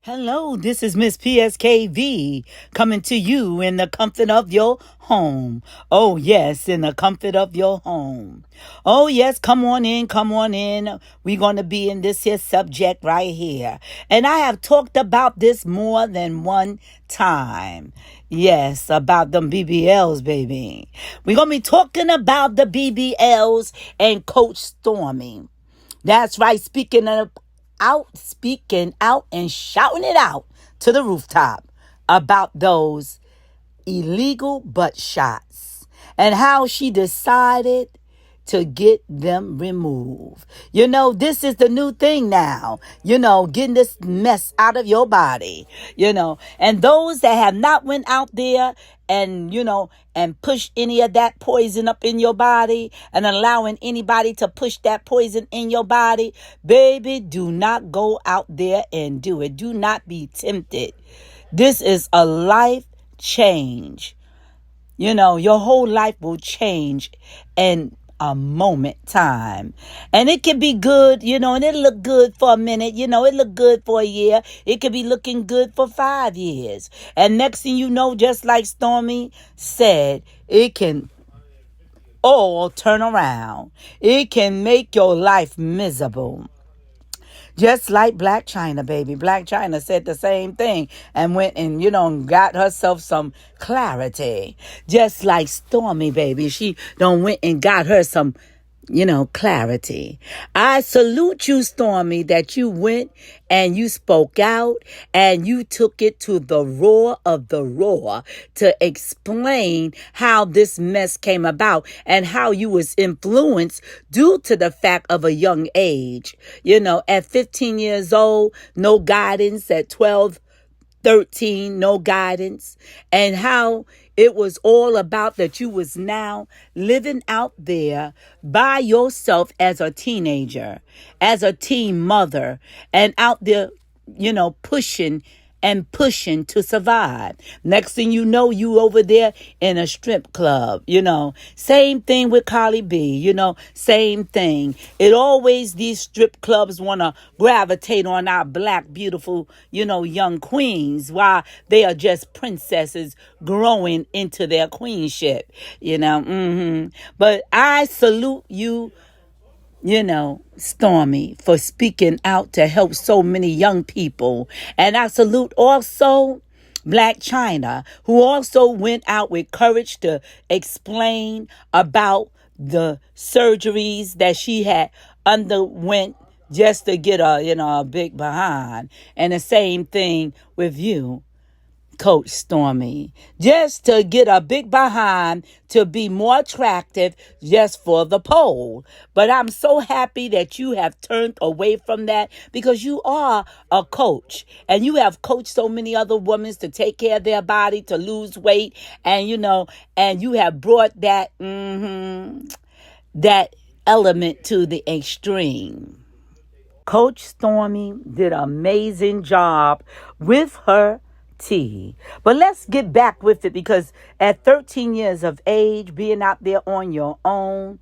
Hello, this is Miss PSKV coming to you in the comfort of your home. Oh, yes, in the comfort of your home. Oh, yes, come on in, come on in. We're going to be in this here subject right here. And I have talked about this more than one time. Yes, about them BBLs, baby. We're going to be talking about the BBLs and Coach Stormy. That's right, speaking out and shouting it out to the rooftop about those illegal butt shots and how she decided to get them removed. You know, this is the new thing now, getting this mess out of your body, and those that have not went out there and, and push any of that poison up in your body and allowing anybody to push that poison in your body, baby, do not go out there and do it. Do not be tempted. This is a life change. Your whole life will change in a moment time. And it can be good, and it'll look good for a minute, it look good for a year. It could be looking good for 5 years. And next thing you know, just like Stormy said, it can all turn around. It can make your life miserable. Just like Black China, baby. Black China said the same thing and went and, got herself some clarity. Just like Stormy, baby. She went and got her some, clarity. I salute you, Stormy, that you went and you spoke out and you took it to the roar of the roar to explain how this mess came about and how you was influenced due to the fact of a young age. At 15 years old, no guidance. At 12, 13, no guidance. And how it was all about that you was now living out there by yourself as a teenager, as a teen mother, and out there, pushing to survive. Next thing you know, you over there in a strip club, Same thing with Carly B, same thing. It always, these strip clubs want to gravitate on our black, beautiful, young queens while they are just princesses growing into their queenship, But I salute you, Stormy, for speaking out to help so many young people. And I salute also Black China, who also went out with courage to explain about the surgeries that she had underwent just to get a big behind. And the same thing with you, Coach Stormy, just to get a big behind to be more attractive just for the poll. But I'm so happy that you have turned away from that because you are a coach and you have coached so many other women to take care of their body, to lose weight. And, and you have brought that, that element to the extreme. Coach Stormy did an amazing job with her tea. But let's get back with it because at 13 years of age, being out there on your own,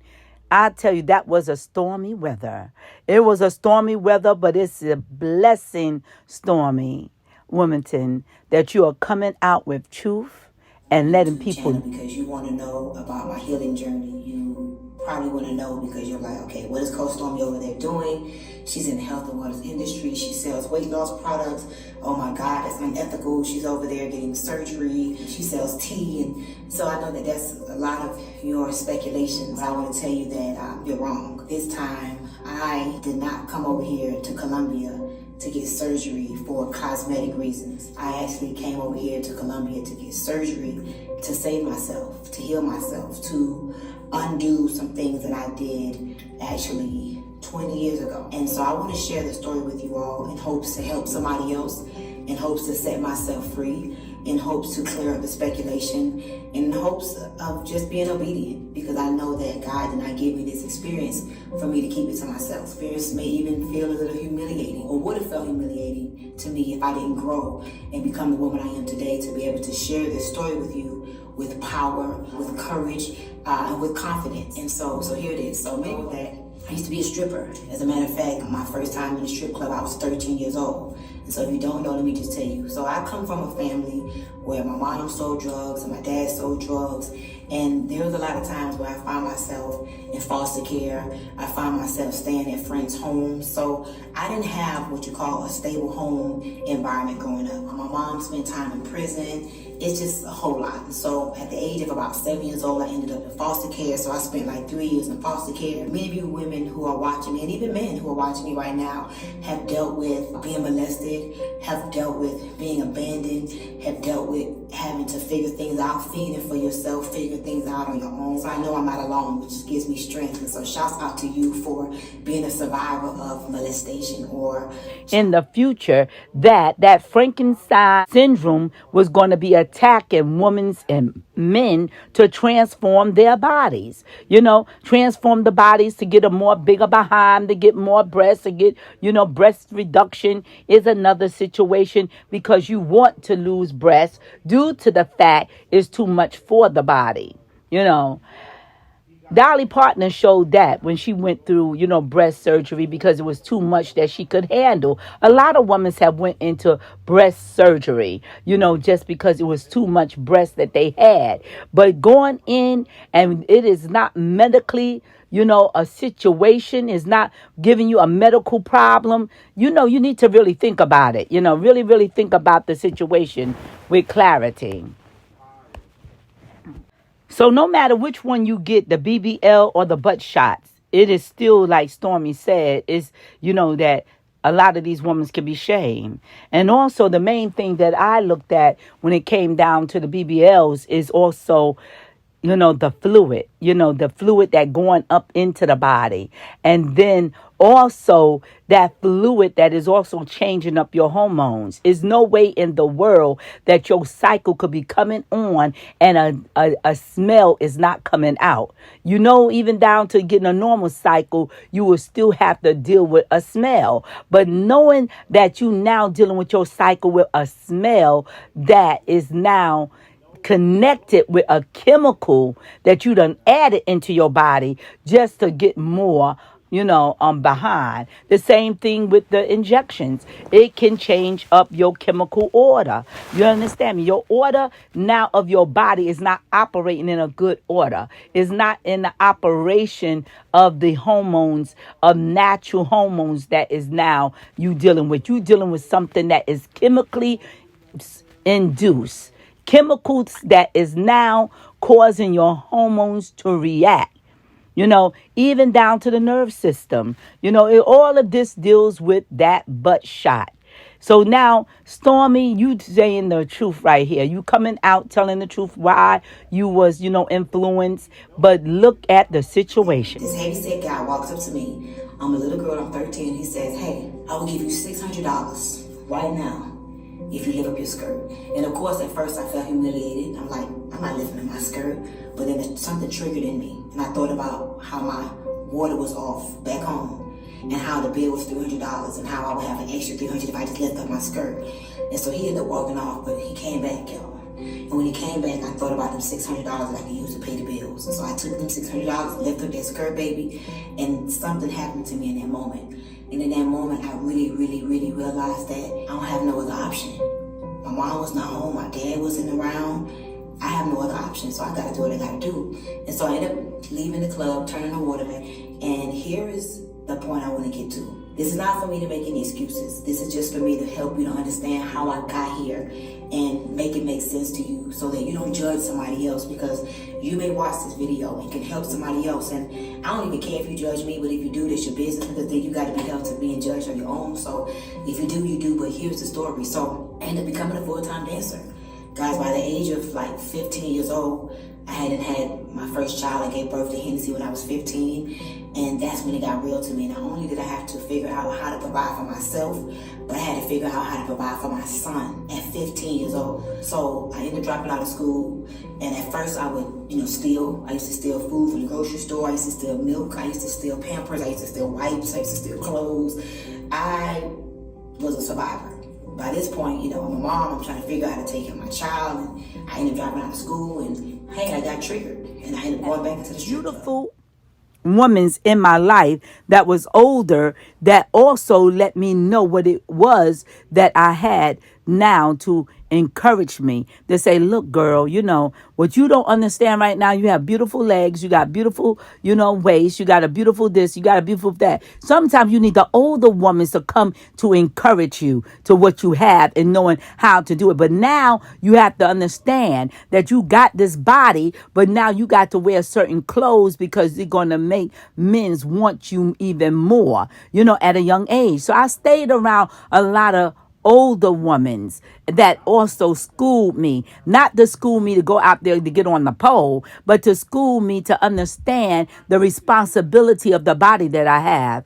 I tell you, that was a stormy weather. It was a stormy weather, but it's a blessing, Stormy Willington, that you are coming out with truth and letting people. Because you want to know about my healing journey. You probably want to know because you're like, okay, what is Coach Stormy over there doing? She's in the health and wellness industry. She sells weight loss products. Oh my God, that's unethical. She's over there getting surgery. She sells tea. And so I know that that's a lot of your speculation. But I want to tell you that you're wrong. This time, I did not come over here to Colombia to get surgery for cosmetic reasons. I actually came over here to Colombia to get surgery to save myself, to heal myself, to undo some things that I did actually 20 years ago. And so I want to share the story with you all in hopes to help somebody else, in hopes to set myself free, in hopes to clear up the speculation, in hopes of just being obedient, because I know that God did not give me this experience for me to keep it to myself. Experience may even feel a little humiliating, or would have felt humiliating to me if I didn't grow and become the woman I am today, to be able to share this story with you with power, with courage, and with confidence. And so here it is. So maybe that I used to be a stripper. As a matter of fact, my first time in a strip club, I was 13 years old. And so if you don't know, let me just tell you. So I come from a family where my mom sold drugs and my dad sold drugs. And there was a lot of times where I found myself in foster care. I found myself staying at friends' homes. So I didn't have what you call a stable home environment growing up. My mom spent time in prison. It's just a whole lot. And so at the age of about 7 years old, I ended up in foster care. So I spent like 3 years in foster care. Many of you women who are watching me, and even men who are watching me right now, have dealt with being molested, have dealt with being abandoned, have dealt with having to figure things out, feeding for yourself, figuring things out on your own. So I know I'm not alone, which gives me strength. And so shouts out to you for being a survivor of molestation. Or in the future, that Frankenstein syndrome was going to be attacking women and men to transform their bodies, transform the bodies to get a more bigger behind, to get more breasts, to get, breast reduction is another situation because you want to lose breasts due to the fact it's too much for the body, Dolly Parton showed that when she went through, breast surgery because it was too much that she could handle. A lot of women have went into breast surgery, just because it was too much breast that they had. But going in and it is not medically, a situation is not giving you a medical problem. You need to really think about it, really, really think about the situation with clarity. So no matter which one you get, the BBL or the butt shots, it is still, like Stormy said, is, that a lot of these women can be shamed. And also the main thing that I looked at when it came down to the BBLs is also, the fluid that going up into the body. And then also that fluid that is also changing up your hormones. There's no way in the world that your cycle could be coming on and a smell is not coming out. Even down to getting a normal cycle, you will still have to deal with a smell. But knowing that you now dealing with your cycle with a smell that is now connected with a chemical that you done added into your body just to get more, behind. The same thing with the injections. It can change up your chemical order. You understand me? Your order now of your body is not operating in a good order. It's not in the operation of the hormones, of natural hormones that is now you dealing with. You dealing with something that is chemically induced. Chemicals that is now causing your hormones to react, even down to the nerve system. All of this deals with that butt shot. So now, Stormy, you saying the truth right here. You coming out telling the truth why you was, influenced. But look at the situation. This heavyset guy walks up to me. I'm a little girl, I'm 13. He says, hey, I will give you $600 right now if you lift up your skirt. And of course, at first I felt humiliated. I'm like, I'm not lifting up my skirt. But then something triggered in me. And I thought about how my water was off back home. And how the bill was $300. And how I would have an extra $300 if I just lift up my skirt. And so he ended up walking off. But he came back, y'all. And when he came back, I thought about them $600 that I could use to pay the bills. And so I took them $600, lifted up that skirt, baby. And something happened to me in that moment. And in that moment, I really, really, really realized that I don't have no other option. My mom was not home. My dad wasn't around. I have no other option, so I got to do what I got to do. And so I ended up leaving the club, turning the water back. And here is the point I want to get to. This is not for me to make any excuses. This is just for me to help you to understand how I got here and make it make sense to you so that you don't judge somebody else, because you may watch this video and can help somebody else. And I don't even care if you judge me, but if you do, that's your business, because then you got to be held to being judged on your own. So if you do, you do, but here's the story. So I ended up becoming a full-time dancer. Guys, by the age of like 15 years old, I hadn't had my first child. I gave birth to Hennessy when I was 15, and that's when it got real to me. Not only did I have to figure out how to provide for myself, but I had to figure out how to provide for my son at 15 years old. So I ended up dropping out of school, and at first I would, steal. I used to steal food from the grocery store. I used to steal milk. I used to steal Pampers. I used to steal wipes. I used to steal clothes. I was a survivor. By this point, I'm a mom. I'm trying to figure out how to take care of my child, and I ended up dropping out of school, and hey, I got triggered, and I ended up going back into the street. Beautiful women's in my life that was older that also let me know what it was that I had now to encourage me to say, look, girl, what you don't understand right now, you have beautiful legs, you got beautiful, waist, you got a beautiful this, you got a beautiful that. Sometimes you need the older women to come to encourage you to what you have and knowing how to do it. But now you have to understand that you got this body, but now you got to wear certain clothes because they're going to make men's want you even more, at a young age. So I stayed around a lot of older women that also schooled me, not to school me to go out there to get on the pole, but to school me to understand the responsibility of the body that I have,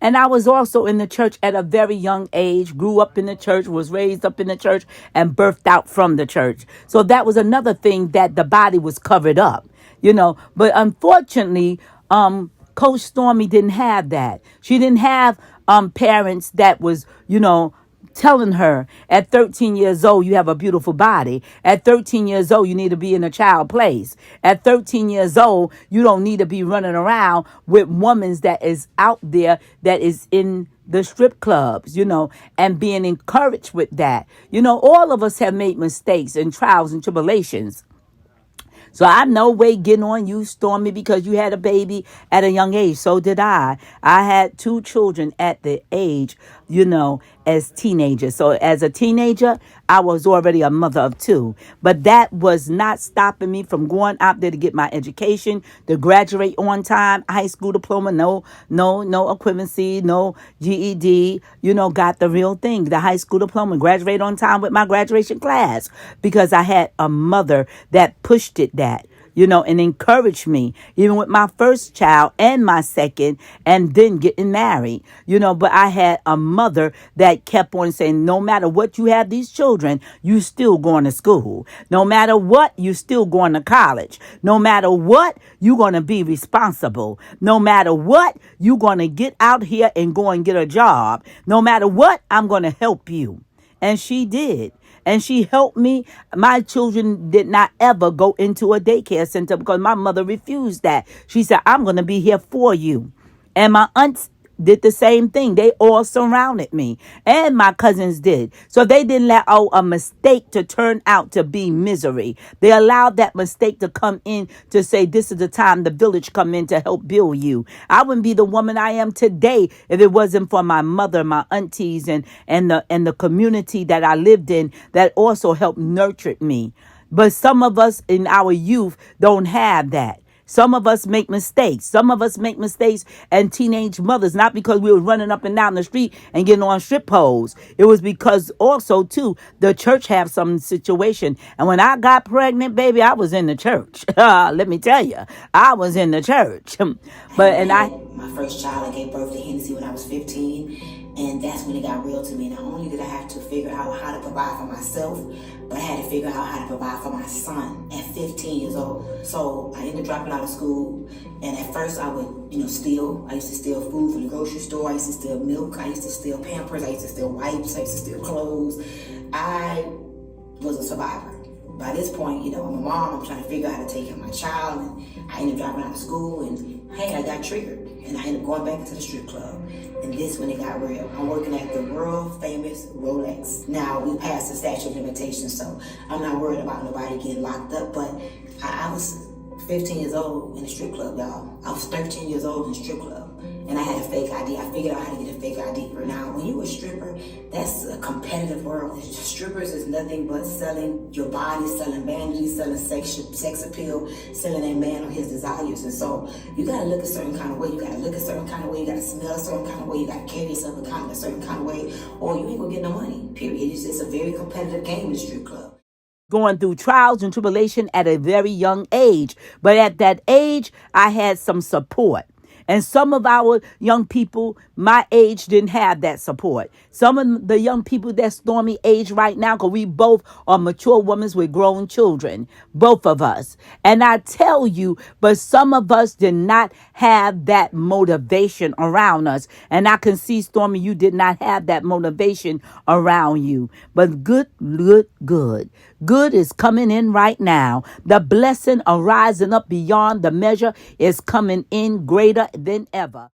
And I was also in the church at a very young age, grew up in the church, was raised up in the church, and birthed out from the church. So that was another thing that the body was covered up, But unfortunately, Coach Stormy didn't have that. She didn't have parents that was, telling her at 13 years old, you have a beautiful body. At 13 years old, you need to be in a child place. At 13 years old, you don't need to be running around with women that is out there that is in the strip clubs, and being encouraged with that. All of us have made mistakes and trials and tribulations. So I'm no way getting on you, Stormy, because you had a baby at a young age. So did I. I had 2 children at the age, as teenagers. So as a teenager, I was already a mother of 2. But that was not stopping me from going out there to get my education, to graduate on time, high school diploma, no equivalency, no GED, got the real thing, the high school diploma, graduate on time with my graduation class because I had a mother that pushed that, and encouraged me, even with my first child and my second, and then getting married, but I had a mother that kept on saying, no matter what, you have these children, you still going to school. No matter what, you still going to college. No matter what, you're going to be responsible. No matter what, you're going to get out here and go and get a job. No matter what, I'm going to help you. And she did. And she helped me. My children did not ever go into a daycare center because my mother refused that. She said, I'm going to be here for you. And my aunts did the same thing. They all surrounded me. And my cousins did. So they didn't let a mistake to turn out to be misery. They allowed that mistake to come in to say, this is the time the village come in to help build you. I wouldn't be the woman I am today if it wasn't for my mother, my aunties, and the community that I lived in that also helped nurture me. But some of us in our youth don't have that. Some of us make mistakes. Some of us make mistakes and teenage mothers, not because we were running up and down the street and getting on strip poles. It was because also, too, the church have some situation. And when I got pregnant, baby, I was in the church. Let me tell you, I was in the church. My first child, I gave birth to Hennessy when I was 15. And that's when it got real to me. Not only did I have to figure out how to provide for myself, but I had to figure out how to provide for my son at 15 years old. So I ended up dropping out of school. And at first I would, steal. I used to steal food from the grocery store. I used to steal milk. I used to steal Pampers. I used to steal wipes. I used to steal clothes. I was a survivor. By this point, I'm a mom. I'm trying to figure out how to take care of my child. And I ended up dropping out of school. And hey, I got triggered. And I ended up going back into the strip club. And this when it got real. I'm working at the world famous Rolex. Now we passed the statute of limitations, so I'm not worried about nobody getting locked up. But I was 15 years old in the strip club, y'all. I was 13 years old in the strip club. And I had a fake ID. I figured out how to get a fake ID. Now, when you're a stripper, that's a competitive world. Strippers is nothing but selling your body, selling vanity, selling sex appeal, selling a man or his desires. And so you got to look a certain kind of way. You got to look a certain kind of way. You got to smell a certain kind of way. You got to carry yourself a certain kind of way, or you ain't going to get no money, period. It's a very competitive game in the strip club. Going through trials and tribulation at a very young age. But at that age, I had some support. And some of our young people my age didn't have that support. Some of the young people that Stormy age right now, because we both are mature women with grown children, both of us. And I tell you, but some of us did not have that motivation around us. And I can see, Stormy, you did not have that motivation around you. But good is coming in right now. The blessing arising up beyond the measure is coming in greater than ever.